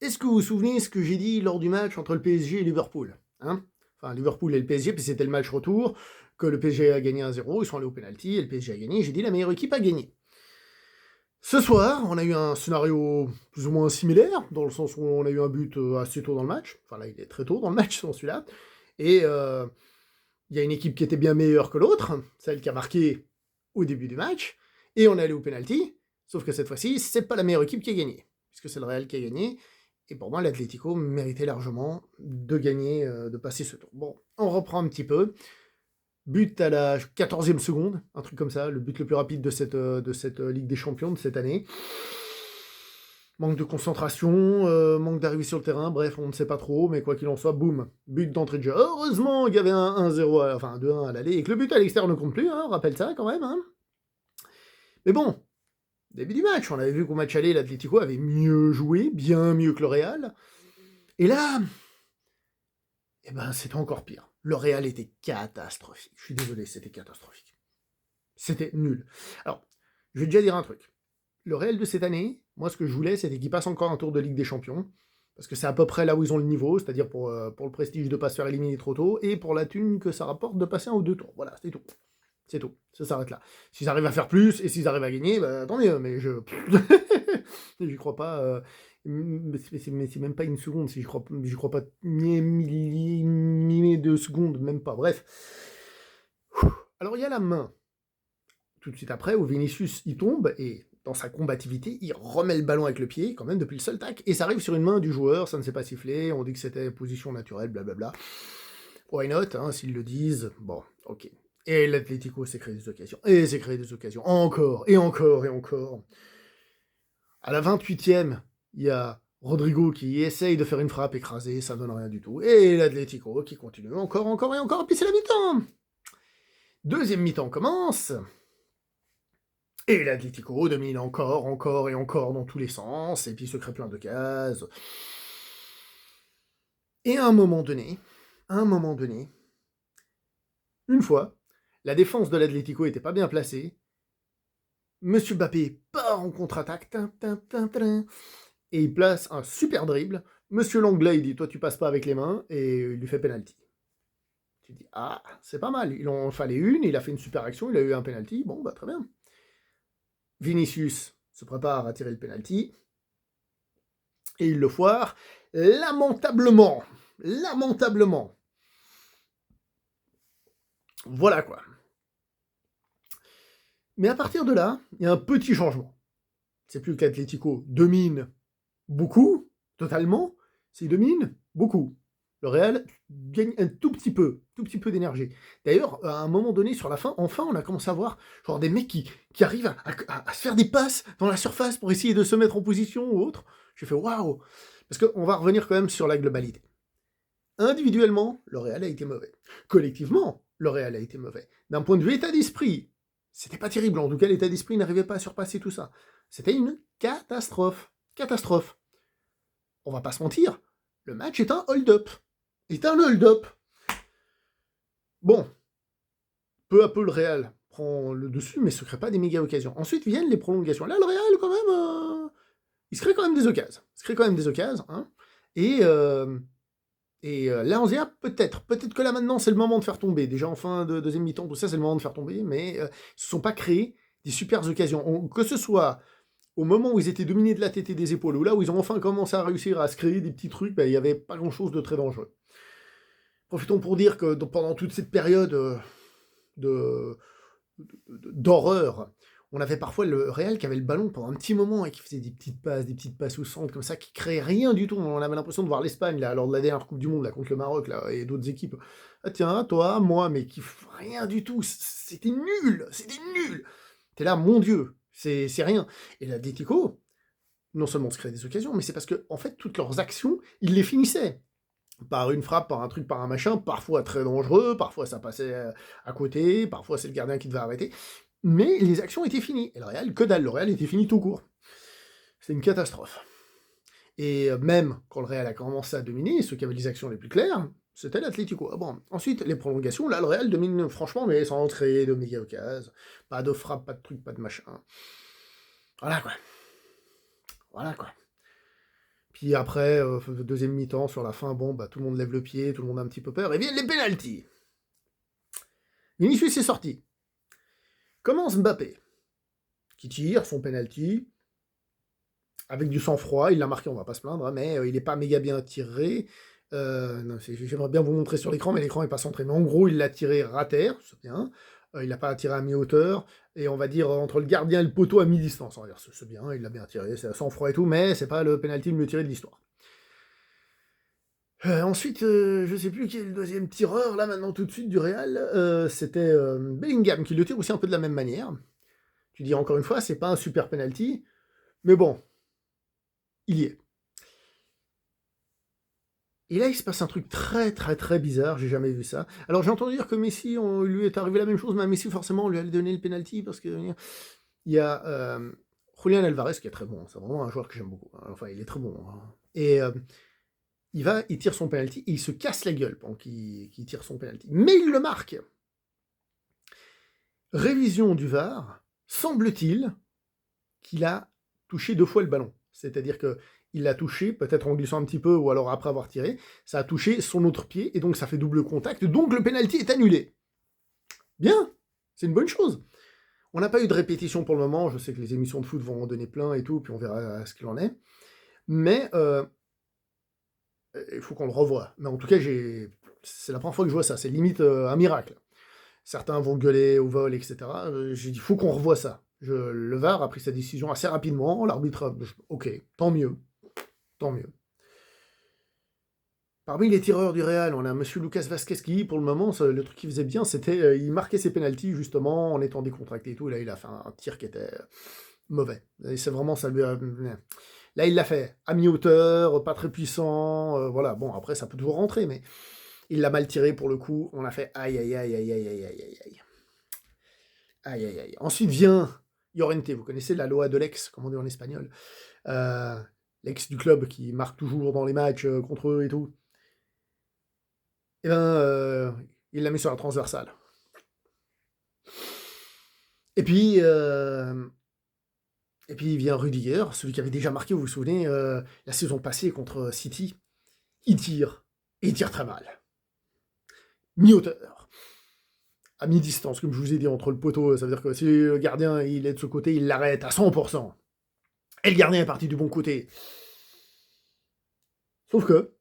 Est-ce que vous vous souvenez ce que j'ai dit lors du match entre le PSG et Liverpool, hein? Enfin, Liverpool et le PSG, puis c'était le match retour, que le PSG a gagné 1-0, ils sont allés au pénalty et le PSG a gagné. J'ai dit la meilleure équipe a gagné. Ce soir, on a eu un scénario plus ou moins similaire, dans le sens où on a eu un but assez tôt dans le match. Enfin là, il est très tôt dans le match, dans celui-là. Et il y a une équipe qui était bien meilleure que l'autre, celle qui a marqué au début du match. Et on est allé au penalty, sauf que cette fois-ci, c'est pas la meilleure équipe qui a gagné, puisque c'est le Real qui a gagné. Et pour moi, l'Atlético méritait largement de gagner, de passer ce tour. Bon, on reprend un petit peu. But à la 14e seconde, un truc comme ça, le but le plus rapide de cette Ligue des Champions de cette année. Manque de concentration, manque d'arrivée sur le terrain, bref, on ne sait pas trop, mais quoi qu'il en soit, boum, but d'entrée de jeu. Heureusement qu'il y avait un 1-0, enfin un 2-1 à l'aller, et que le but à l'extérieur ne compte plus, hein, rappelle ça quand même. Hein. Mais bon, début du match, on avait vu qu'au match aller, l'Atlético avait mieux joué, bien mieux que le Real. Et là, eh ben, c'était encore pire. Le Real était catastrophique. Je suis désolé, c'était catastrophique. C'était nul. Alors, je vais déjà dire un truc. Le Real de cette année, moi, ce que je voulais, c'était qu'ils passent encore un tour de Ligue des Champions. Parce que c'est à peu près là où ils ont le niveau, c'est-à-dire pour le prestige de ne pas se faire éliminer trop tôt, et pour la thune que ça rapporte de passer un ou deux tours. Voilà, c'est tout. C'est tout. Ça s'arrête là. S'ils arrivent à faire plus, et s'ils arrivent à gagner, bah, tant mieux, mais je... j'y crois pas... mais c'est même pas une seconde, si j'y crois pas ni millimètre de seconde, même pas. Bref. Alors, il y a la main. Tout de suite après, où Vinicius il tombe, et dans sa combativité, il remet le ballon avec le pied, quand même, depuis le seul tac, et ça arrive sur une main du joueur, ça ne s'est pas sifflé, on dit que c'était position naturelle, blablabla. Why not, hein, s'ils le disent, bon, ok. Et l'Atlético s'est créé des occasions, et s'est créé des occasions, encore, et encore, et encore. À la 28e, il y a Rodrigo qui essaye de faire une frappe écrasée, ça donne rien du tout, et l'Atlético qui continue encore, encore, et encore, et puis c'est la mi-temps. Deuxième mi-temps commence, et l'Atlético domine encore, encore et encore dans tous les sens, et puis se crée plein de cases. Et à un moment donné, une fois, la défense de l'Atlético était pas bien placée, Monsieur Mbappé part en contre-attaque, et il place un super dribble, Monsieur Langlais, il dit, toi tu passes pas avec les mains, et il lui fait penalty. Tu dis, ah, c'est pas mal, il en fallait une, il a fait une super action, il a eu un penalty, bon, bah très bien. Vinicius se prépare à tirer le penalty, et il le foire lamentablement. Lamentablement. Voilà quoi. Mais à partir de là, il y a un petit changement. C'est plus que l'Atlético domine beaucoup, totalement, c'est domine beaucoup. Le Real gagne un tout petit peu d'énergie. D'ailleurs, à un moment donné, sur la fin, enfin, on a commencé à voir genre des mecs qui arrivent à se faire des passes dans la surface pour essayer de se mettre en position ou autre. J'ai fait waouh. Parce qu'on va revenir quand même sur la globalité. Individuellement, le Real a été mauvais. Collectivement, le Real a été mauvais. D'un point de vue état d'esprit, c'était pas terrible. En tout cas, l'état d'esprit n'arrivait pas à surpasser tout ça. C'était une catastrophe. Catastrophe. On va pas se mentir, le match est un hold-up. Est un hold-up. Bon, peu à peu, le Real prend le dessus, mais se crée pas des méga occasions. Ensuite viennent les prolongations. Là, le Real, quand même, il se crée quand même des occasions. Il se crée quand même des occasions. Hein. Et là, on se dit, ah, peut-être que là, maintenant, c'est le moment de faire tomber. Déjà, en fin de deuxième mi-temps, tout ça, c'est le moment de faire tomber, mais ils ne se sont pas créés des super occasions. Que ce soit au moment où ils étaient dominés de la tête et des épaules, ou là où ils ont enfin commencé à réussir à se créer des petits trucs, ben, il n'y avait pas grand-chose de très dangereux. Profitons pour dire que pendant toute cette période d'horreur, on avait parfois le Real qui avait le ballon pendant un petit moment et qui faisait des petites passes au centre comme ça, qui créaient rien du tout. On avait l'impression de voir l'Espagne là, lors de la dernière Coupe du Monde là, contre le Maroc là, et d'autres équipes. Ah tiens, toi, moi, mais qui rien du tout. C'était nul, c'était nul. T'es là, mon Dieu, c'est rien. Et l'Atlético, non seulement se créait des occasions, mais c'est parce que en fait toutes leurs actions, ils les finissaient. Par une frappe, par un truc, par un machin, parfois très dangereux, parfois ça passait à côté, parfois c'est le gardien qui devait arrêter. Mais les actions étaient finies. Et le Real, que dalle, le Real était fini tout court. C'était une catastrophe. Et même quand le Real a commencé à dominer, ceux qui avaient les actions les plus claires, c'était l'Atlético. Ah bon. Ensuite, les prolongations, là, le Real domine franchement, mais sans créer de méga occasion. Pas de frappe, pas de truc, pas de machin. Voilà quoi. Voilà quoi. Puis après, deuxième mi-temps, sur la fin, bon, bah, tout le monde lève le pied, tout le monde a un petit peu peur, et viennent les pénaltys. Vinicius est sorti. Commence Mbappé, qui tire son penalty, avec du sang-froid, il l'a marqué, on va pas se plaindre, hein, mais il n'est pas méga bien tiré. J'aimerais bien vous montrer sur l'écran, mais l'écran n'est pas centré. Mais en gros, il l'a tiré rater, c'est bien. Il n'a pas tiré à mi-hauteur, et on va dire entre le gardien et le poteau à mi-distance. On va dire c'est bien, il l'a bien tiré, c'est sang-froid et tout, mais c'est pas le penalty le mieux tiré de l'histoire. Ensuite, je sais plus qui est le deuxième tireur, là maintenant tout de suite du Real, c'était Bellingham qui le tire aussi un peu de la même manière. Tu dis encore une fois, c'est pas un super penalty, mais bon, il y est. Et là, il se passe un truc très très très bizarre, j'ai jamais vu ça. Alors j'ai entendu dire que Messi, lui est arrivé la même chose, mais à Messi forcément on lui a donné le penalty parce que il y a Julian Alvarez qui est très bon, c'est vraiment un joueur que j'aime beaucoup. Enfin, il est très bon. Hein. Et il tire son penalty et il se casse la gueule pendant qu'il tire son penalty. Mais il le marque. Révision du VAR, semble-t-il qu'il a touché 2 fois le ballon. C'est-à-dire que il l'a touché, peut-être en glissant un petit peu, ou alors après avoir tiré, ça a touché son autre pied, et donc ça fait double contact, donc le penalty est annulé. Bien, c'est une bonne chose. On n'a pas eu de répétition pour le moment, je sais que les émissions de foot vont en donner plein et tout, puis on verra ce qu'il en est. Mais il faut qu'on le revoie. Mais en tout cas, c'est la première fois que je vois ça, c'est limite un miracle. Certains vont gueuler au vol, etc. J'ai dit, il faut qu'on revoie ça. Le VAR a pris sa décision assez rapidement, l'arbitre, ok, tant mieux. Tant mieux. Parmi les tireurs du Real, on a monsieur Lucas Vazquez qui, pour le moment, le truc qu'il faisait bien, c'était il marquait ses pénaltys justement en étant décontracté et tout. Là, il a fait un tir qui était mauvais. Et c'est vraiment ça lui a... Là, il l'a fait à mi-hauteur, pas très puissant. Voilà, bon, après, ça peut toujours rentrer, mais il l'a mal tiré pour le coup. On a fait aïe, aïe, aïe, aïe, aïe, aïe, aïe, aïe, aïe. Aïe, aïe, aïe. Ensuite vient Llorente. Vous connaissez la loi de l'ex, comme on dit en espagnol. L'ex du club qui marque toujours dans les matchs contre eux et tout. Et ben, il l'a mis sur la transversale. Et puis il vient Rudiger, celui qui avait déjà marqué, vous vous souvenez, la saison passée contre City. Il tire, et il tire très mal. Mi-hauteur. À mi-distance, comme je vous ai dit, entre le poteau, ça veut dire que si le gardien il est de ce côté, il l'arrête à 100%. Et le gardien est parti du bon côté. Sauf que,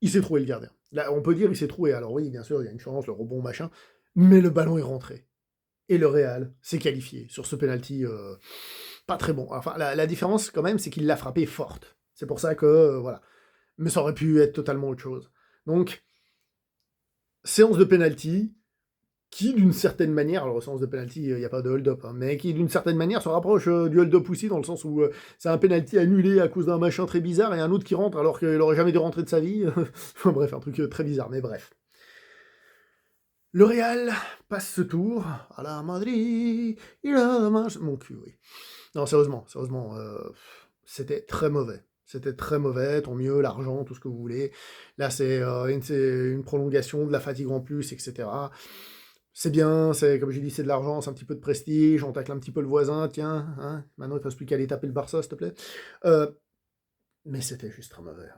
il s'est trouvé le gardien. Là, on peut dire il s'est trouvé. Alors oui, bien sûr, il y a une chance, le rebond, machin. Mais le ballon est rentré. Et le Real s'est qualifié sur ce penalty pas très bon. Enfin, la différence, quand même, c'est qu'il l'a frappé forte. C'est pour ça que, voilà. Mais ça aurait pu être totalement autre chose. Donc, séance de penalty qui, d'une certaine manière, alors séance de penalty, il n'y a pas de hold-up, hein, mais qui, d'une certaine manière, se rapproche du hold-up aussi, dans le sens où c'est un penalty annulé à cause d'un machin très bizarre, et un autre qui rentre alors qu'il n'aurait jamais dû rentrer de sa vie. Enfin bref, un truc très bizarre, mais bref. Le Real passe ce tour à la Madrid, il a mon cul, oui. Non, sérieusement, c'était très mauvais. C'était très mauvais, tant mieux, l'argent, tout ce que vous voulez. Là, c'est une prolongation, de la fatigue en plus, etc. C'est bien, c'est comme j'ai dit, c'est de l'argent, c'est un petit peu de prestige, on tacle un petit peu le voisin, tiens, hein, maintenant il ne reste plus qu'à aller taper le Barça, s'il te plaît. Mais c'était juste très mauvais.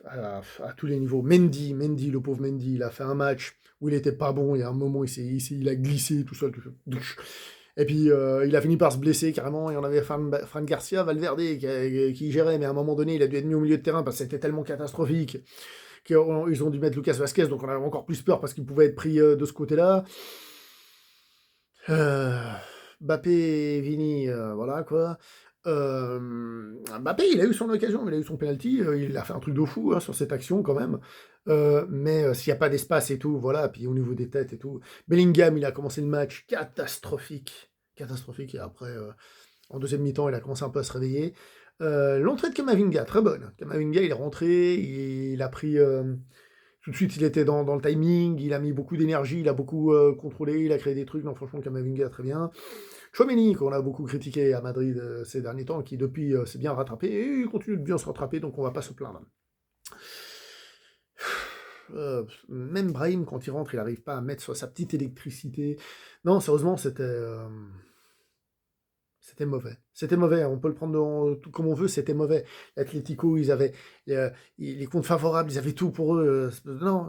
Hein. À tous les niveaux. Mendy, le pauvre Mendy, il a fait un match où il était pas bon, il y a un moment, il a glissé tout seul. Et puis, il a fini par se blesser carrément, et on avait Fran Garcia, Valverde, qui gérait, mais à un moment donné, il a dû être mis au milieu de terrain parce que c'était tellement catastrophique qu'ils ont dû mettre Lucas Vazquez, donc on avait encore plus peur parce qu'il pouvait être pris de ce côté-là. Mbappé et Vini, voilà quoi. Mbappé, il a eu son occasion, il a eu son penalty, il a fait un truc de fou hein, sur cette action quand même. Mais s'il n'y a pas d'espace et tout, voilà, puis au niveau des têtes et tout. Bellingham, il a commencé le match catastrophique. Catastrophique, et après, en deuxième mi-temps, il a commencé un peu à se réveiller. L'entrée de Camavinga, très bonne. Camavinga, il est rentré, il a pris... tout de suite, il était dans le timing, il a mis beaucoup d'énergie, il a beaucoup contrôlé, il a créé des trucs. Non, franchement, Camavinga, très bien. Tchouaméni, qu'on a beaucoup critiqué à Madrid ces derniers temps, qui depuis s'est bien rattrapé, et il continue de bien se rattraper, donc on va pas se plaindre. Même Brahim, quand il rentre, il n'arrive pas à mettre sa petite électricité. Non, sérieusement, c'était C'était mauvais. C'était mauvais. On peut le prendre tout comme on veut, c'était mauvais. L'Atlético, ils avaient les comptes favorables, ils avaient tout pour eux. Non,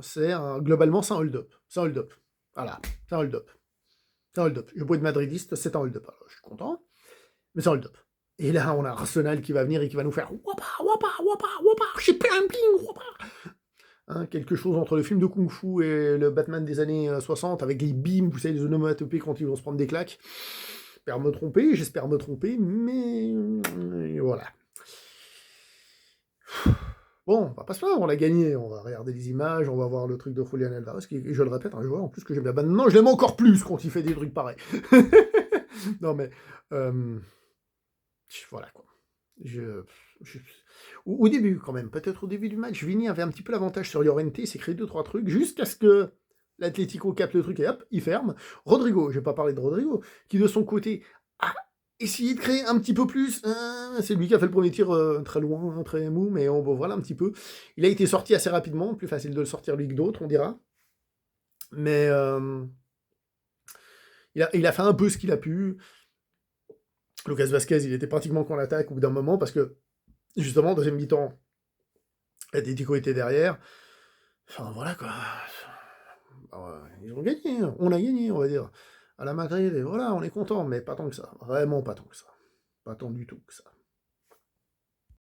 globalement, c'est un hold-up. C'est un hold-up. Voilà, c'est un hold-up. C'est un hold-up. Je bois de madridiste, c'est un hold-up. Alors, je suis content, mais c'est un hold-up. Et là, on a Arsenal qui va venir et qui va nous faire wapa, wapa, wapa, wapa, j'ai plein de bling, wapa. Hein, quelque chose entre le film de Kung Fu et le Batman des années 60, avec les beams, vous savez, les onomatopées quand ils vont se prendre des claques. J'espère me tromper, mais voilà. Bon, on va pas se plaindre, on l'a gagné, on va regarder les images, on va voir le truc de Julian Alvarez, qui, je le répète, un joueur en plus que j'aime bien. Maintenant, je l'aime encore plus quand il fait des trucs pareils. Non mais, voilà quoi. Au début, quand même, peut-être au début du match, Vini avait un petit peu l'avantage sur Llorente, il s'est créé 2-3 trucs, jusqu'à ce que l'Atlético capte le truc et hop, il ferme. Rodrigo, je vais pas parler de Rodrigo, qui de son côté a essayé de créer un petit peu plus. C'est lui qui a fait le premier tir très loin, très mou, mais voilà un petit peu. Il a été sorti assez rapidement, plus facile de le sortir lui que d'autres, on dira. Mais il a fait un peu ce qu'il a pu. Lucas Vasquez, il était pratiquement qu'en attaque au bout d'un moment, parce que, justement, deuxième mi-temps, l'Atlético était derrière. Enfin, voilà, quoi. Ils ont gagné, on a gagné, on va dire. À la Madrid, et voilà, on est content, mais pas tant que ça. Vraiment pas tant que ça. Pas tant du tout que ça.